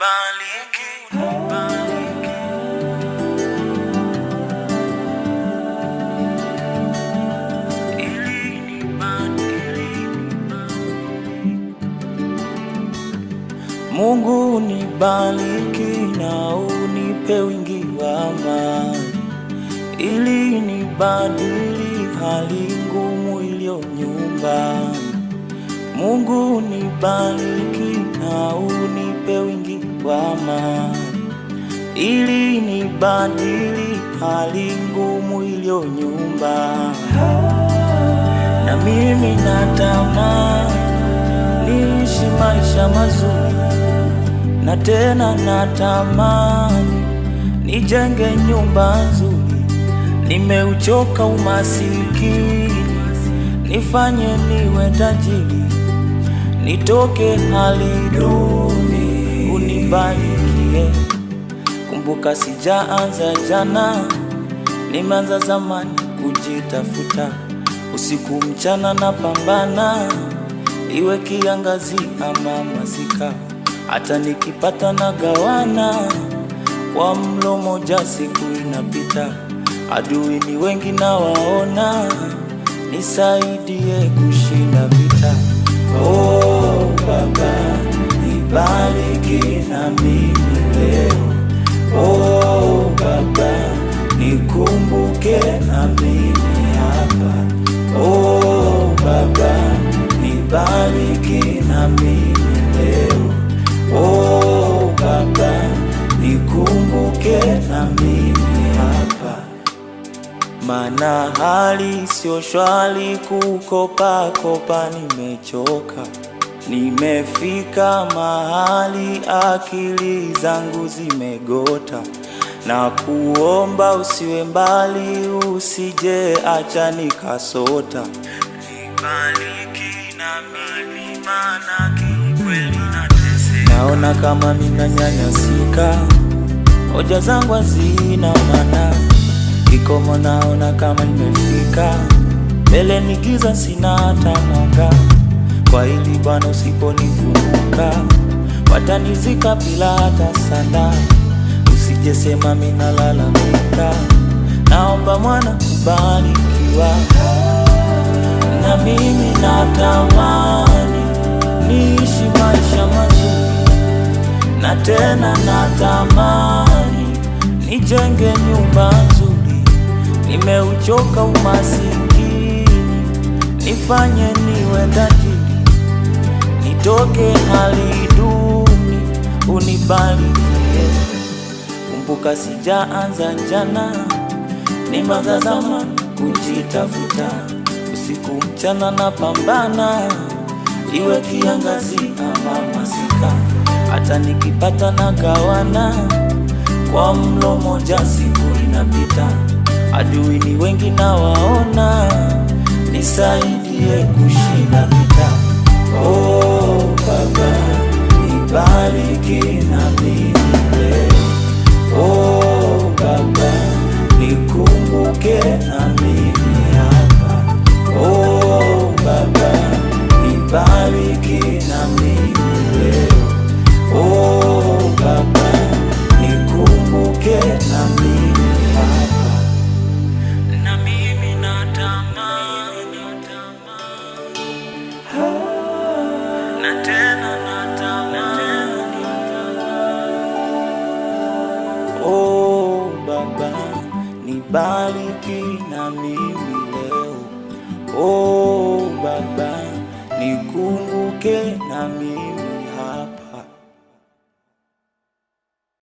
nibariki. Mungu nibariki na unipe wingi wa amani, ili nibadili hali ngumu iliyo nyumbani. Mungu nibariki na unipe wingi wa amani, ili nibadili hali ngumu iliyo nyumbani. Na mimi natamani niishi maisha mazuri, na tena natamani nijenge nyumba nzuri. Nimeuchoka umasikini, nifanye niwe tajiri, nitoke hali duni, unibarikie. Kumbuka sijaanza jana, nimeanza zamani kujitafuta. Usiku mchana napambana, iwe kiangazi ama masika. Hata nikipata na gawana, kwa mlo moja siku inapita. Adui ni wengi na waona, nisaidie kushinda vita. Oh Baba, nibariki na mimi leo. Oh Baba, nikumbuke na mimi hapa. Oh Baba, nibariki na mimi leo. Oh Baba, nikumbuke na mimi hapa. Maana hali sio shwari, kukopa kopa nimechoka. Nimefika mahali akili zangu zimegota, na kuomba usiwe mbali, usije acha nikasota. Nibariki na mimi, maana kiukweli nateseka. Naona kama ninanyanyasika, hoja zangu hazina maana. Kikomo naona kama nimefika, mbele ni giza, sina hata mwanga. Kwa hili Bwana usiponikumbuka, watanizika bila hata sanda. Usije sema mimi nalalamika, naomba mwana kubarikiwa. Na mimi natamani niishi maisha mazuri, na tena natamani nijenge nyumba nzuri. Nimeuchoka umasikini, nifanye niwe tajiri, nitoke hali duni, unibarikie. Kumbuka sijaanza jana, nimeanza zamani kujitafuta. Usiku mchana napambana, iwe kiangazi ama masika. Hata nikipata na gawana, kwa mlo moja siku inapita. Adui ni wengi na waona, nisaidie kushinda vita. Oh Baba, nibariki na mimi leo. Oh Baba, nikumbuke na mimi hapa. Oh Baba, nibariki na mimi leo. Oh Baba, nikumbuke na mimi hapa. Na mimi natamani, na tena natamani. Oh Baba, nibariki na mimi leo. Oh Baba, nikumbuke na mimi